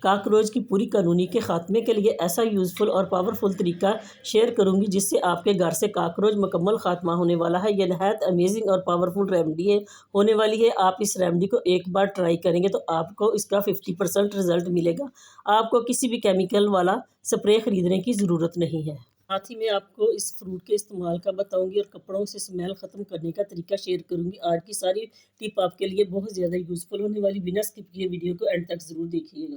Cockroach की पूरी colony के ख़ात्मे के लिए ऐसा यूज़फुल और पावरफुल तरीका शेयर करूंगी जिससे आपके घर से काकरोच मुकम्मल ख़ात्मा होने वाला है। यह नहायत अमेजिंग और पावरफुल रेमेडी होने वाली है। आप इस रेमेडी को एक बार ट्राई करेंगे तो आपको इसका 50% रिज़ल्ट मिलेगा। आपको किसी भी केमिकल वाला स्प्रे ख़रीदने की ज़रूरत नहीं है। साथ ही मैं आपको इस फ्रूट के इस्तेमाल का बताऊंगी और कपड़ों से स्मेल ख़त्म करने का तरीका शेयर करूंगी। आज की सारी टिप आपके लिए बहुत ज़्यादा यूज़फुल होने वाली। बिना स्किप किए वीडियो को एंड तक ज़रूर देखिएगा।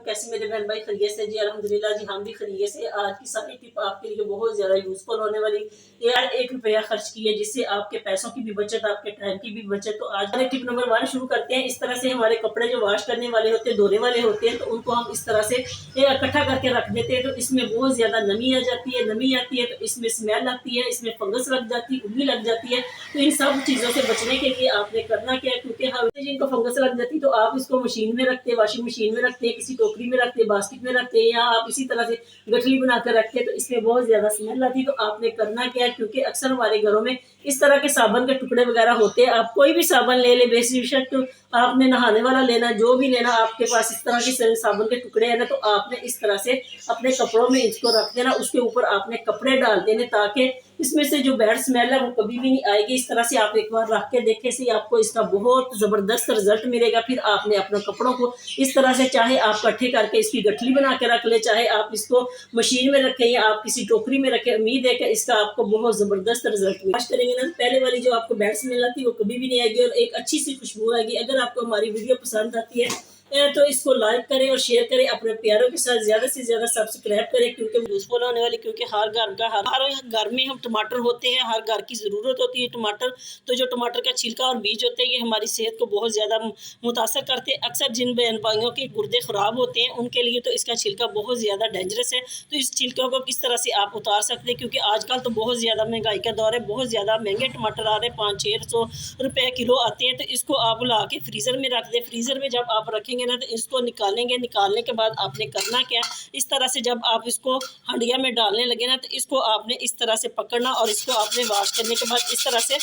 कैसे मेरे बहन भाई खैरियत से जी? अल्हम्दुलिल्लाह जी, हम भी खैरियत से। आज की सारी टिप आपके लिए बहुत ज़्यादा यूज़फुल होने वाली। यार 1 रुपया खर्च किए जिससे आपके पैसों की भी बचत, आपके टाइम की भी बचत। तो आज टिप नंबर 1 शुरू करते हैं। इस तरह से हमारे कपड़े जो वॉश करने वाले होते हैं, धोने वाले होते हैं, तो उनको हम इस तरह से इकट्ठा करके रख देते हैं। तो इसमें बहुत ज़्यादा नमी आ जाती है। नमी आती है तो इसमें स्मेल आती है, इसमें फंगस लग जाती है, उंगली लग जाती है। तो इन सब चीज़ों से बचने के लिए आपने करना क्या है, क्योंकि हर जिनको फंगस लग जाती है तो आप इसको मशीन में रखते हैं, वॉशिंग मशीन में रखते हैं, किसी टोकरी में रखते हैं, बास्केट में रखते हैं, या आप इसी तरह से गठली बनाकर रखते हैं। तो इसमें बहुत ज्यादा स्मेल आती है। तो आपने करना क्या है, क्योंकि अक्सर हमारे घरों में इस तरह के साबुन के टुकड़े वगैरह होते हैं। आप कोई भी साबुन ले ले, बेशक तो आपने नहाने वाला लेना, जो भी लेना, आपके पास इस तरह के साबुन के टुकड़े हैं ना, तो आपने इस तरह से अपने कपड़ों में इसको रख देना। उसके ऊपर आपने कपड़े डाल देने ताकि इसमें से जो बैड स्मेल है वो कभी भी नहीं आएगी। इस तरह से आप एक बार रख के देखे से आपको इसका बहुत ज़बरदस्त रिजल्ट मिलेगा। फिर आपने अपने कपड़ों को इस तरह से, चाहे आप इकट्ठे करके इसकी गठली बना के रख ले, चाहे आप इसको मशीन में रखें या आप किसी टोकरी में रखें, उम्मीद है कि इसका आपको बहुत ज़बरदस्त रिजल्ट वॉश करेंगे ना, पहले वाली जो आपको बैड स्मेल आती है वो कभी भी नहीं आएगी और एक अच्छी सी खुशबू आएगी। अगर आपको हमारी वीडियो पसंद आती है तो इसको लाइक करें और शेयर करें, अपने प्यारों के साथ ज़्यादा से ज़्यादा सब्सक्राइब करें, क्योंकि यूज़फुल होने वाली। क्योंकि हर घर में हम टमाटर होते हैं, हर घर की ज़रूरत होती है टमाटर। तो जो टमाटर का छिलका और बीज होते हैं ये हमारी सेहत को बहुत ज़्यादा मुतासर करते हैं। अक्सर जिन बहन भाइयों के गुर्दे ख़राब होते हैं उनके लिए तो इसका छिलका बहुत ज़्यादा डेंजरस है। तो इस छिलका को किस तरह से आप उतार सकते हैं, क्योंकि आजकल तो बहुत ज़्यादा महंगाई का दौर है, बहुत ज़्यादा महंगे टमाटर आ रहे हैं, 500-600 रुपये किलो आते हैं। तो इसको आप ला के फ्रीज़र में रख दें। फ्रीज़र में जब आप रखेंगे ना तो इसको निकालेंगे। निकालने के बाद आपने करना क्या, इस तरह से जब आप इसको हंडिया में डालने लगे ना तो इसको आपने इस तरह से पकड़ना और इसको आपने वॉश करने के बाद इस तरह से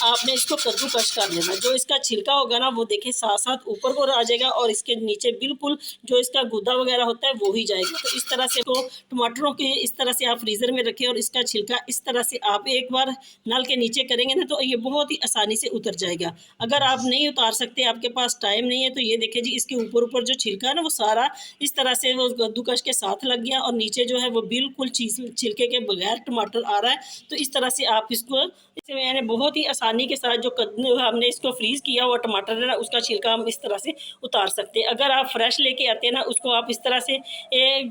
आपने इसको कद्दूकश कर लेना। जो इसका छिलका होगा ना वो देखे साथ साथ ऊपर को आ जाएगा और इसके नीचे बिल्कुल जो इसका गुदा वगैरह होता है वो ही जाएगा। तो इस तरह से तो टमाटरों के इस तरह से आप फ्रीज़र में रखें और इसका छिलका इस तरह से आप एक बार नल के नीचे करेंगे ना तो ये बहुत ही आसानी से उतर जाएगा। अगर आप नहीं उतार सकते, आपके पास टाइम नहीं है, तो ये देखिए जी, इसके ऊपर जो छिलका है ना वो सारा इस तरह से वो कद्दूकश के साथ लग गया और नीचे जो है वो बिल्कुल छिलके के बगैर टमाटर आ रहा है। तो इस तरह से आप इसको, इसमें मैंने बहुत ही आसानी के साथ जो हमने इसको फ्रीज़ किया हुआ टमाटर है ना उसका छिलका हम इस तरह से उतार सकते हैं। अगर आप फ्रेश लेके आते हैं ना, उसको आप इस तरह से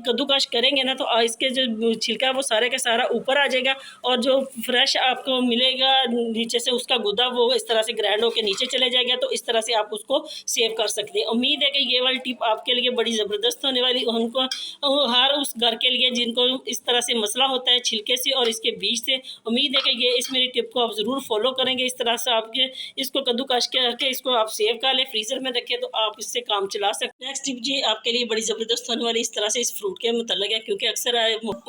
कद्दूकश करेंगे ना तो इसके जो छिलका वो सारे का सारा ऊपर आ जाएगा और जो फ्रेश आपको मिलेगा नीचे से उसका गुदा वो इस तरह से ग्राइंड होकर नीचे चले जाएगा। तो इस तरह से आप उसको सेव कर सकते हैं। उम्मीद है कि ये वाली टिप आपके लिए बड़ी ज़बरदस्त होने वाली। उनको हर उस घर के लिए जिनको इस तरह से मसला होता है छिलके से और इसके बीज से, उम्मीद है कि ये इस मेरी टिप को आप ज़रूर फॉलो करेंगे। इस तरह से आपके इसको कद्दूकश करके इसको आप सेव कर लें, फ्रीज़र में रखें तो आप इससे काम चला सकते हैं। नेक्स्ट टिप जी आपके लिए बड़ी ज़बरदस्त होने वाली, इस तरह से इस फ्रूट के मतलब है, क्योंकि अक्सर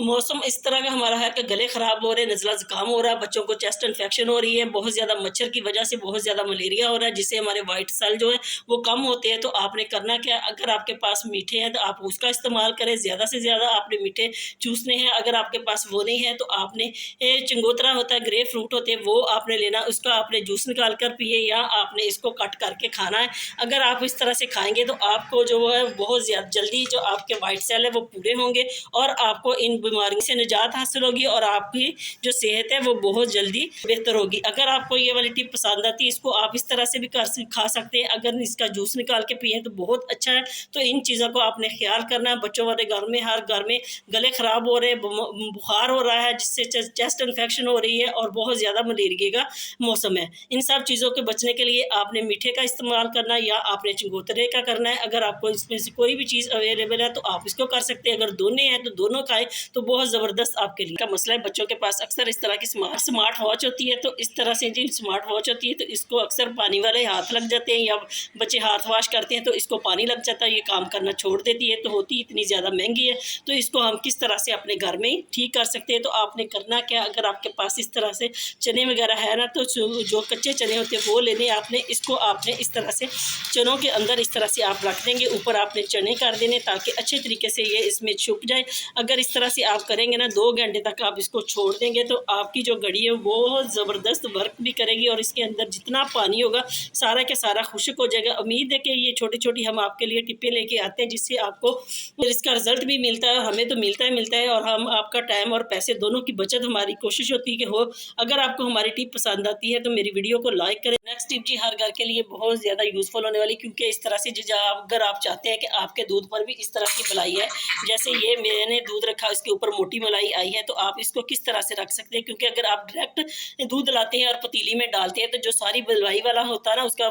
मौसम इस तरह का हमारा है कि गले ख़राब हो रहे हैं, नज़ला ज़ुकाम हो रहा है, बच्चों को चेस्ट इन्फेक्शन हो रही है, बहुत ज़्यादा मच्छर की वजह से बहुत ज़्यादा मलेरिया हो रहा है, जिससे हमारे वाइट सेल जो है वो कम होते हैं। तो आपने करना क्या, अगर आपके पास मीठे हैं तो आप उसका इस्तेमाल करें, ज़्यादा से ज़्यादा आपने मीठे चूसने हैं। अगर आपके पास वो नहीं है तो आपने चिंगोतरा होता है, ग्रेप फ्रूट होते हैं, वो आपने लेना, उसका आपने जूस निकाल कर पिए या आपने इसको कट करके खाना है। अगर आप इस तरह से खाएंगे तो आपको जो है बहुत ज़्यादा जल्दी जो आपके वाइट सेल है वो पूरे होंगे और आपको इन बीमारियों से निजात हासिल होगी और आपकी जो सेहत है वो बहुत जल्दी बेहतर होगी। अगर आपको ये वाली टिप पसंद आती है, इसको आप इस तरह से भी खा सकते हैं। अगर इसका जूस निकाल के पिए तो बहुत अच्छा है। तो इन चीज़ों को आपने ख्याल करना है। बच्चों वाले घर में, हर घर में गले ख़राब हो रहे हैं, बुखार हो रहा है, जिससे चेस्ट इन्फेक्शन हो रही है और बहुत ज़्यादा मलेरिया का मौसम है। इन सब चीज़ों के बचने के लिए आपने मीठे का इस्तेमाल करना है या आपने चिंगोतरे का करना है। अगर आपको इसमें से कोई भी चीज़ अवेलेबल है तो आप इसको कर सकते हैं। अगर दोनों हैं तो दोनों खाएं तो बहुत ज़बरदस्त आपके लिए का मसला है। बच्चों के पास अक्सर इस तरह की स्मार्ट वॉच होती है, तो इस तरह से जी स्मार्ट वॉच होती है तो इसको अक्सर पानी वाले हाथ लग जाते हैं या बच्चे हाथ वॉश करते हैं तो इसको पानी लग जाता है, ये काम करना छोड़ देती है। तो होती इतनी ज़्यादा महंगी है, तो इसको हम किस तरह से अपने घर में ठीक कर सकते हैं। तो आपने करना क्या, अगर आपके पास इस तरह से चने वगैरह है ना तो जो कच्चे चने होते हैं वो लेने आपने। इसको आपने इस तरह से चनों के अंदर इस तरह से आप रख देंगे, ऊपर आपने चने कर देने ताकि अच्छे तरीके से ये इसमें छुप जाए। अगर इस तरह से आप करेंगे ना 2 घंटे तक आप इसको छोड़ देंगे तो आपकी जो घड़ी है वो ज़बरदस्त वर्क भी करेगी और इसके अंदर जितना पानी होगा सारा के सारा खुश्क हो जाएगा। उम्मीद है कि ये छोटी छोटी हम आपके लिए टिप्पे लेके आते हैं जिससे आपको इसका रिजल्ट भी मिलता है, हमें तो मिलता है और हम आपका टाइम और पैसे दोनों की बचत हमारी कोशिश होती है कि हो। अगर आपको हमारी टिप पसंद आती है तो मेरी वीडियो को लाइक करें। नेक्स्ट टिप जी हर घर के लिए बहुत ज़्यादा यूज़फुल होने वाली, क्योंकि इस तरह से अगर आप चाहते हैं कि आपके दूध पर भी इस तरह की मलाई है, जैसे ये मैंने दूध रखा इसके ऊपर मोटी मलाई आई है, तो आप इसको किस तरह से रख सकते हैं। क्योंकि अगर आप डायरेक्ट दूध लाते हैं और पतीली में डालते हैं तो जो सारी मलाई वाला होता है ना उसका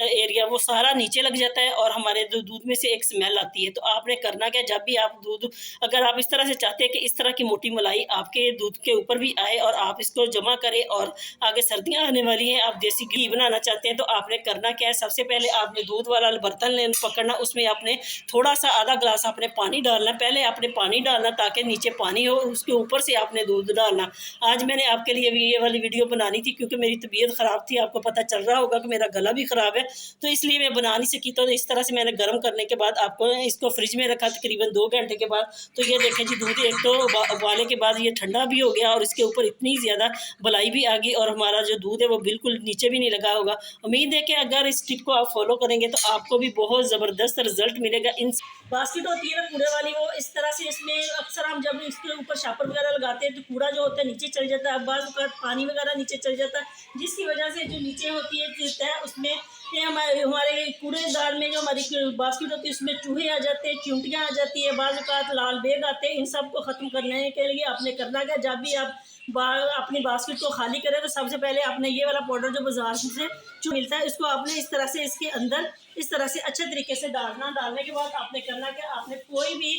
एरिया वो सारा नीचे लग जाता है और हमारे दूध में से एक स्मेल आती है। तो आपने करना क्या, जब भी आप दूध, अगर आप इस तरह से चाहते हैं कि इस तरह की मोटी मलाई आपके दूध के ऊपर भी आए और आप इसको जमा करें, और आगे सर्दियां आने वाली हैं, आप देसी घी बनाना चाहते हैं, तो आपने करना क्या है, सबसे पहले आपने दूध वाला बर्तन पकड़ना, उसमें आपने थोड़ा सा आधा ग्लास आपने पानी डालना। पहले आपने पानी डालना ताकि नीचे पानी हो, उसके ऊपर से आपने दूध डालना। आज मैंने आपके लिए ये वाली वीडियो बनानी थी क्योंकि मेरी तबीयत ख़राब थी, आपको पता चल रहा होगा कि मेरा गला भी ख़राब है, तो इसलिए मैं बना नहीं सकी। तो इस तरह से मैंने गर्म करने के बाद आपको इसको फ्रिज में रखा तकरीबन 2 घंटे के बाद। तो ये देखें जी, दूध एक तो उबाले के बाद ये ठंडा भी हो गया और इसके ऊपर इतनी ज़्यादा मलाई भी आ गई और हमारा जो दूध है वो बिल्कुल नीचे भी नहीं लगा होगा। उम्मीद है कि अगर इस टिप को आप फॉलो करेंगे तो आपको भी बहुत ज़बरदस्त रिजल्ट मिलेगा। इन बास्केट होती है ना कूड़े वाली, वो इस तरह से इसमें अक्सर हम जब इसके ऊपर शापर वगैरह लगाते हैं तो कूड़ा जो होता है नीचे चल जाता है, बाज़ पानी वगैरह नीचे चल जाता है, जिसकी वजह से जो नीचे होती है तह उसमें ये हमारे कूड़ेदार में जो हमारी बास्केट होती है उसमें चूहे आ जाते हैं, चींटियाँ आ जाती है, बाज़ लाल बेग आते हैं। इन सब को ख़त्म करने के लिए आपने करना क्या, जब भी आप अपनी बास्केट को खाली करें तो सबसे पहले आपने ये वाला पाउडर जो बाजार से जो मिलता है इसको आपने इस तरह से इसके अंदर इस तरह से अच्छे तरीके से डालना। डालने के बाद आपने करना क्या, आपने कोई भी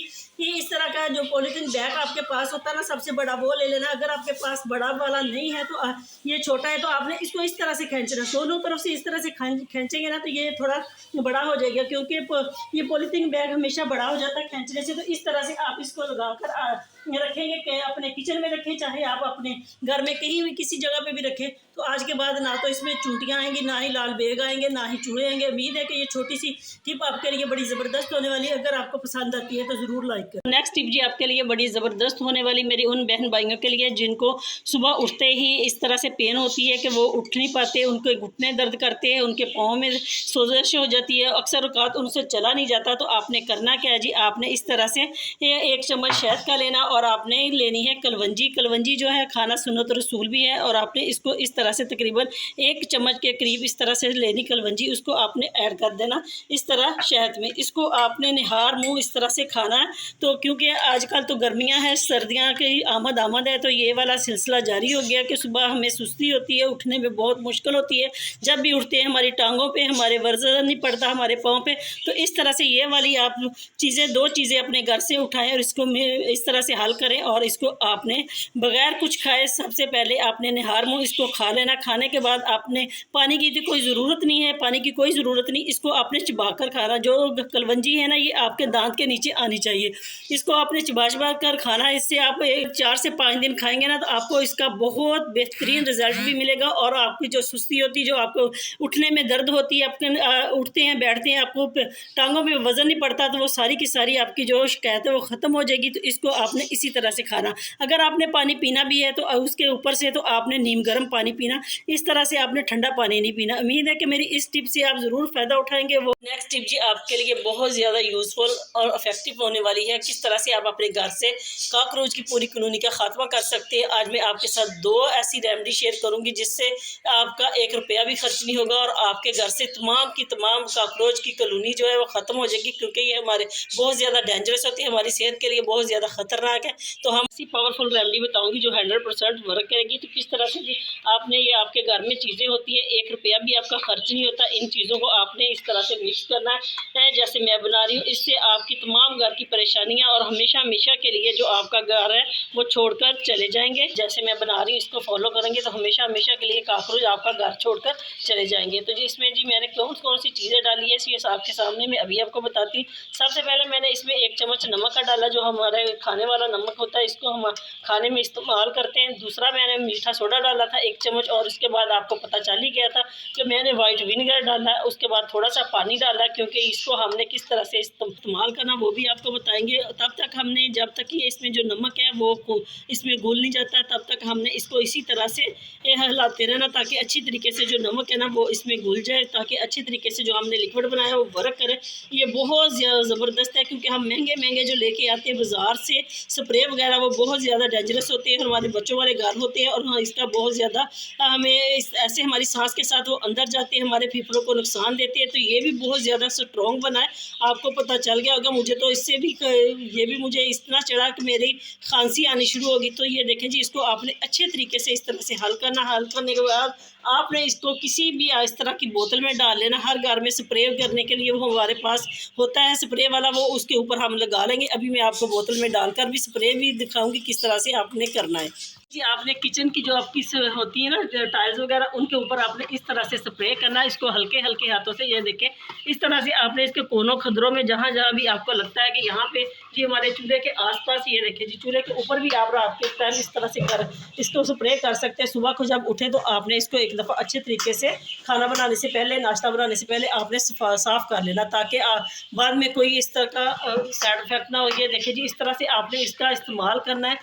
इस तरह का जो पॉलीथीन बैग आपके पास होता है ना, सबसे बड़ा वो ले लेना। अगर आपके पास बड़ा वाला नहीं है तो ये छोटा है, तो आपने इसको इस तरह से खींचना, दोनों तरफ से इस तरह से खींचेंगे ना तो ये थोड़ा बड़ा हो जाएगा, क्योंकि ये पॉलीथीन बैग हमेशा बड़ा हो जाता है खींचने से। तो इस तरह से आप इसको लगाकर रखेंगे कि अपने किचन में रखें, चाहे आप अपने घर में कहीं भी किसी जगह पे भी रखें, तो आज के बाद ना तो इसमें चूंटियाँ आएंगी, ना ही लाल बेग आएंगे, ना ही चूहे आएंगे। उम्मीद है कि ये छोटी सी टिप आपके लिए बड़ी ज़बरदस्त होने वाली है। अगर आपको पसंद आती है तो ज़रूर लाइक करें। नेक्स्ट टिप जी आपके लिए बड़ी ज़बरदस्त होने वाली मेरी उन बहन भाइयों के लिए जिनको सुबह उठते ही इस तरह से पेन होती है कि वो उठ नहीं पाते, उनके घुटने दर्द करते हैं, उनके पाँव में सोजश हो जाती है, अक्सर औकात उनसे चला नहीं जाता। तो आपने करना क्या है जी, आपने इस तरह से 1 चम्मच शहद का लेना और आपने लेनी है कलवंजी। कलवंजी जो है खाना सुन्नत रसूल भी है, और आपने इसको इस तरह से तकरीबन 1 चम्मच के करीब इस तरह से लेनी कलवंजी, उसको आपने ऐड कर देना इस तरह शहद में। इसको आपने निहार मुँह इस तरह से खाना है। तो क्योंकि आजकल तो गर्मियां हैं, सर्दियां की आमद है, तो ये वाला सिलसिला जारी हो गया कि सुबह हमें सुस्ती होती है, उठने में बहुत मुश्किल होती है, जब भी उठते हैं हमारी टांगों पे हमारे वजन नहीं पड़ता हमारे पाँव पे। तो इस तरह से ये वाली आप चीज़ें 2 चीज़ें अपने घर से उठाएं और इसको इस तरह से हल करें, और इसको आपने बगैर कुछ खाए सबसे पहले आपने निहार मुँह इसको खा लेना। खाने के बाद आपने पानी की तो कोई ज़रूरत नहीं है, पानी की कोई ज़रूरत नहीं, इसको आपने चबा कर खाना। जो कलवंजी है ना ये आपके दांत के नीचे आनी चाहिए, इसको आपने चबा कर खाना। इससे आप 4 से 5 दिन खाएंगे ना तो आपको इसका बहुत बेहतरीन रिजल्ट भी मिलेगा, और आपकी जो सुस्ती होती है, जो आपको उठने में दर्द होती है, आपके उठते हैं बैठते हैं आपको टांगों में वजन नहीं पड़ता, तो वो सारी की सारी आपकी जो शिकायत है वो ख़त्म हो जाएगी। तो इसको आपने इसी तरह से खाना। अगर आपने पानी पीना भी है तो उसके ऊपर से तो आपने नीम गर्म पानी पीना, इस तरह से आपने ठंडा पानी नहीं पीना। उम्मीद है कि मेरी इस टिप से आप ज़रूर फ़ायदा उठाएंगे। वो नेक्स्ट टिप जी आपके लिए बहुत ज़्यादा यूज़फुल और इफेक्टिव होने वाली है, किस तरह से आप अपने घर से कॉकरोच की पूरी कॉलोनी का खात्मा कर सकते हैं। आज मैं आपके साथ 2 ऐसी रेमेडी शेयर करूंगी जिससे आपका 1 रुपया भी खर्च नहीं होगा और आपके घर से तमाम की तमाम कॉकरोच की कॉलोनी जो है वो ख़त्म हो जाएगी, क्योंकि ये हमारे बहुत ज़्यादा डेंजरस होती है, हमारी सेहत के लिए बहुत ज़्यादा खतरनाक है। तो हम ऐसी पावरफुल रेमेडी बताऊंगी जो 100% वर्क करेगी। तो किस तरह से जी आपने ये आपके घर में चीज़ें होती है, 1 रुपया भी आपका खर्च नहीं होता, इन चीज़ों को आपने इस तरह से मिक्स करना है जैसे मैं बना रही हूँ। इससे आपकी तमाम घर की परेशानियाँ और हमेशा हमेशा के लिए जो आपका घर है वो छोड़कर चले जाएंगे। जैसे मैं बना रही हूँ इसको फॉलो करेंगे तो हमेशा हमेशा के लिए कॉकरोच आपका घर छोड़कर चले जाएंगे। तो जी इसमें जी मैंने कौन सी चीज़ें डाली है ये आपके सामने मैं अभी आपको बताती हूँ। सबसे पहले मैंने इसमें 1 चम्मच नमक का डाला, जो हमारे खाने वाला नमक होता है, इसको हम खाने में इस्तेमाल करते हैं। दूसरा मैंने मीठा सोडा डाला था 1 चम्मच काकरोच। और उसके बाद आपको पता चल ही गया था कि मैंने वाइट विनेगर डाला है, उसके बाद थोड़ा सा पानी डाला क्योंकि इसको हमने किस तरह से इस्तेमाल करना वो भी आपको बताएंगे। तब तक हमने, जब तक ये इसमें जो नमक है वो इसमें घुल नहीं जाता, तब तक हमने इसको इसी तरह से हिलाते रहना ताकि अच्छी तरीके से जो नमक है ना वो इसमें घुल जाए, ताकि अच्छी तरीके से जो हमने लिक्विड बनाया वो वर्क करे। ये बहुत ज़्यादा ज़बरदस्त है क्योंकि हम महंगे जो लेके आते हैं बाज़ार से स्प्रे वगैरह, वो बहुत ज़्यादा डेंजरस होते हैं, हमारे बच्चों वाले घर होते हैं। और हाँ, इसका बहुत ज़्यादा हमें ऐसे हमारी सांस के साथ वो अंदर जाते हैं, हमारे फेफड़ों को नुकसान देते हैं। तो ये भी बहुत ज़्यादा स्ट्रॉन्ग बना है, आपको पता चल गया होगा। मुझे तो इससे भी ये भी मुझे इतना चढ़ा कि मेरी खांसी आनी शुरू होगी। तो ये देखें जी, इसको आपने अच्छे तरीके से इस तरह से हल करना। हल करने के बाद आपने इसको किसी भी इस तरह की बोतल में डाल लेना। हर घर में स्प्रे करने के लिए वो हमारे पास होता है स्प्रे वाला, वो उसके ऊपर हम लगा लेंगे। अभी मैं आपको बोतल में डालकर भी स्प्रे भी दिखाऊंगी किस तरह से आपने करना है जी। आपने किचन की जो आपकी होती है ना टाइल्स वगैरह, उनके ऊपर आपने इस तरह से स्प्रे करना है, इसको हल्के हल्के हाथों से। ये देखें, इस तरह से आपने इसके कोनों खदरों में जहाँ जहाँ भी आपको लगता है कि यहाँ पे जी हमारे चूल्हे के आसपास, ये देखें जी चूल्हे के ऊपर भी आप रात के टाइम इस तरह से कर इसको स्प्रे कर सकते हैं। सुबह को जब उठे तो आपने इसको एक दफ़ा अच्छे तरीके से खाना बनाने से पहले, नाश्ता बनाने से पहले आपने साफ़ कर लेना, ताकि बाद में कोई इस तरह का साइड इफेक्ट ना हो। ये देखें जी, इस तरह से आपने इसका इस्तेमाल करना है।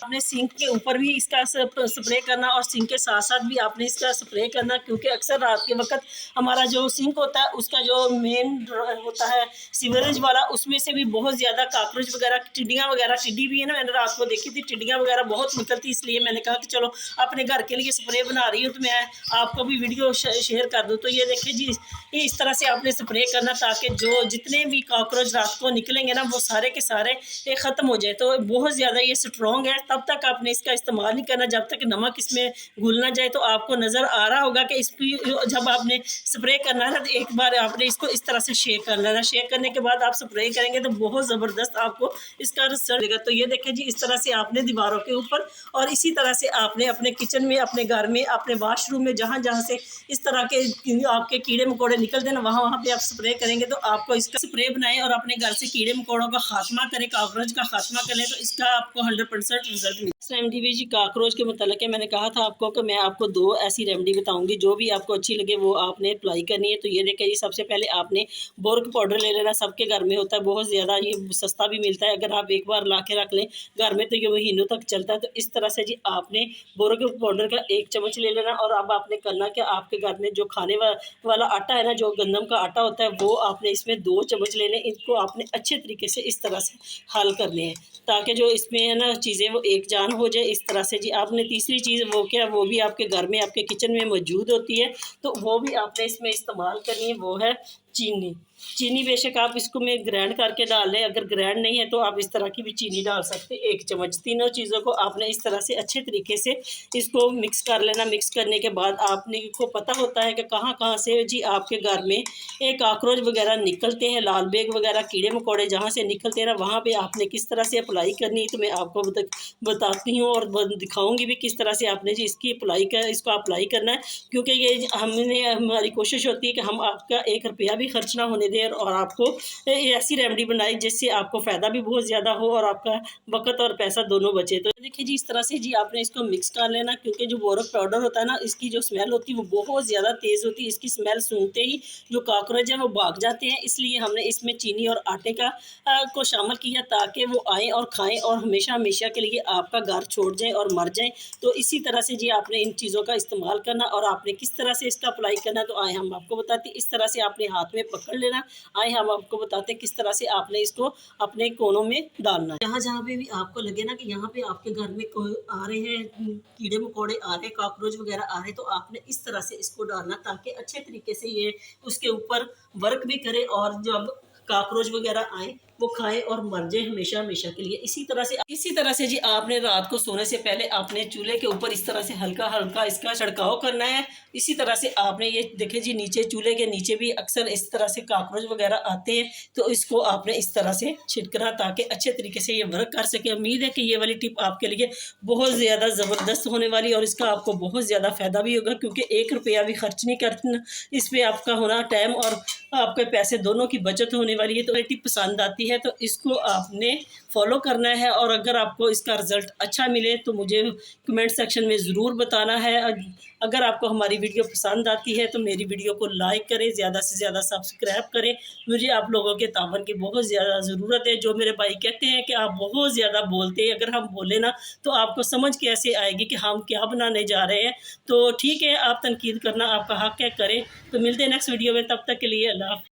आपने सिंक के ऊपर भी इसका स्प्रे करना और सिंक के साथ साथ भी आपने इसका स्प्रे करना, क्योंकि अक्सर रात के वक्त हमारा जो सिंक होता है उसका जो मेन होता है सीवरेज वाला, उसमें से भी बहुत ज़्यादा काकरोच वगैरह, टिड्डियाँ वगैरह, टिड्डी भी है ना, मैंने रात को देखी थी टिड्डियाँ वगैरह बहुत निकलती, इसलिए मैंने कहा कि चलो अपने घर के लिए स्प्रे बना रही हूँ तो मैं आपको भी वीडियो शेयर कर दूँ। तो ये देखिए जी, ये इस तरह से आपने स्प्रे करना ताकि जो जितने भी काकरोच रात को निकलेंगे ना वो सारे के सारे ख़त्म हो जाए। तो बहुत ज़्यादा ये स्ट्रॉन्ग है, तब तक आपने इसका इस्तेमाल नहीं करना जब तक नमक इसमें घुल ना जाए। तो आपको नज़र आ रहा होगा कि इसकी जब आपने स्प्रे करना है तो एक बार आपने इसको इस तरह से शेक कर लेना। शेक करने के बाद आप स्प्रे करेंगे तो बहुत ज़बरदस्त आपको इसका रिजल्ट देगा। तो ये देखें जी, इस तरह से आपने दीवारों के ऊपर और इसी तरह से आपने अपने किचन में, अपने घर में, अपने वाशरूम में, जहाँ जहाँ से इस तरह के आपके कीड़े मकोड़े निकलते हैं ना, वहाँ वहाँ पे आप स्प्रे करेंगे तो आपको इसका स्प्रे बनाएं और अपने घर से कीड़े मकोड़ों का खात्मा करें, काकरोच का खात्मा करें, तो इसका आपको 100% रिजल्ट मिलेगा। रेमडी जी काकरोच के मतलब है, मैंने कहा था आपको कि मैं आपको 2 ऐसी रेमडी बताऊंगी, जो भी आपको अच्छी लगे वो आपने अप्लाई करनी है। तो ये देखिए, ये सबसे पहले आपने बोरक पाउडर ले लेना, सबके घर में होता है, बहुत ज़्यादा ये सस्ता भी मिलता है। अगर आप एक बार ला के रख लें घर में तो ये महीनों तक चलता है। तो इस तरह से जी आपने बोरक पाउडर का 1 चम्मच ले लेना। और अब आपने करना क्या, आपके घर में जो खाने वाला आटा है ना, जो गंदम का आटा होता है, वो आपने इसमें 2 चम्मच लेने। इसको आपने अच्छे तरीके से इस तरह से हल करने हैं ताकि जो इसमें है ना चीज़ें वो एक जान हो जाए। इस तरह से जी आपने तीसरी चीज़ वो क्या, वो भी आपके घर में, आपके किचन में मौजूद होती है, तो वो भी आपने इसमें इस्तेमाल करनी है, वो है चीनी। चीनी बेशक आप इसको में ग्राइंड करके डाल लें, अगर ग्राइंड नहीं है तो आप इस तरह की भी चीनी डाल सकते हैं, 1 चम्मच। तीनों चीज़ों को आपने इस तरह से अच्छे तरीके से इसको मिक्स कर लेना। मिक्स करने के बाद आपने को पता होता है कि कहाँ कहाँ से जी आपके घर में एक काकरोच वगैरह निकलते हैं, लाल बेग वगैरह, कीड़े मकोड़े जहाँ से निकलते हैं ना, वहाँ पर आपने किस तरह से अप्लाई करनी है तो मैं आपको बताती हूँ और दिखाऊँगी भी किस तरह से आपने जी इसको अप्लाई करना है। क्योंकि ये हमारी कोशिश होती है कि हम आपका 1 रुपया भी खर्च ना होने दें और आपको ऐसी रेमेडी बनाई जिससे आपको फ़ायदा भी बहुत ज़्यादा हो और आपका वक्त और पैसा दोनों बचे। तो देखिए जी, इस तरह से जी आपने इसको मिक्स कर लेना, क्योंकि जो बोरक पाउडर होता है ना, इसकी जो स्मेल होती है वो बहुत ज़्यादा तेज़ होती है। इसकी स्मेल सूंघते ही जो काकरोच हैं वो भाग जाते हैं, इसलिए हमने इसमें चीनी और आटे का को शामिल किया ताकि वो आएँ और खाएँ और हमेशा हमेशा के लिए आपका घर छोड़ जाएँ और मर जाएँ। तो इसी तरह से जी आपने इन चीज़ों का इस्तेमाल करना और आपने किस तरह से इसका अप्लाई करना, तो आए हम आपको बताते हैं। इस तरह से आपने हाथ में पकड़ लेना। आए हम आपको बताते हैं किस तरह से आपने इसको अपने कोनों में डालना। जहाँ जहाँ पे भी आपको लगे ना कि यहाँ पे आपके घर में कोई आ रहे हैं, कीड़े मकोड़े आ रहे हैं, काकरोच वगैरह आ रहे हैं, तो आपने इस तरह से इसको डालना ताकि अच्छे तरीके से ये उसके ऊपर वर्क भी करे और जब काकरोच वगैरह आए वो खाएं और मर जाए हमेशा हमेशा के लिए। इसी तरह से जी आपने रात को सोने से पहले आपने चूल्हे के ऊपर इस तरह से हल्का हल्का इसका छिड़काव करना है। इसी तरह से आपने ये देखें जी, नीचे चूल्हे के नीचे भी अक्सर इस तरह से काकरोच वगैरह आते हैं, तो इसको आपने इस तरह से छिड़कना ताकि अच्छे तरीके से ये वर्क कर सके। उम्मीद है कि ये वाली टिप आपके लिए बहुत ज़्यादा ज़बरदस्त होने वाली है और इसका आपको बहुत ज़्यादा फ़ायदा भी होगा, क्योंकि 1 रुपया भी खर्च नहीं करना इस पर आपका होना, टाइम और आपके पैसे दोनों की बचत होने वाली है। तो ये टिप पसंद आती आती है, तो इसको आपने फॉलो करना है। और अगर आपको इसका रिज़ल्ट अच्छा मिले तो मुझे कमेंट सेक्शन में ज़रूर बताना है। अगर आपको हमारी वीडियो पसंद आती है तो मेरी वीडियो को लाइक करें, ज़्यादा से ज़्यादा सब्सक्राइब करें। मुझे आप लोगों के तावन की बहुत ज़्यादा ज़रूरत है। जो मेरे भाई कहते हैं कि आप बहुत ज़्यादा बोलते हैं, अगर हम बोले ना तो आपको समझ कैसे आएगी कि हम क्या बनाने जा रहे हैं। तो ठीक है, आप तनकीद करना आपका हक़ है, करें। तो मिलते हैं नेक्स्ट वीडियो में, तब तक के लिए अल्लाह हाफ़िज़।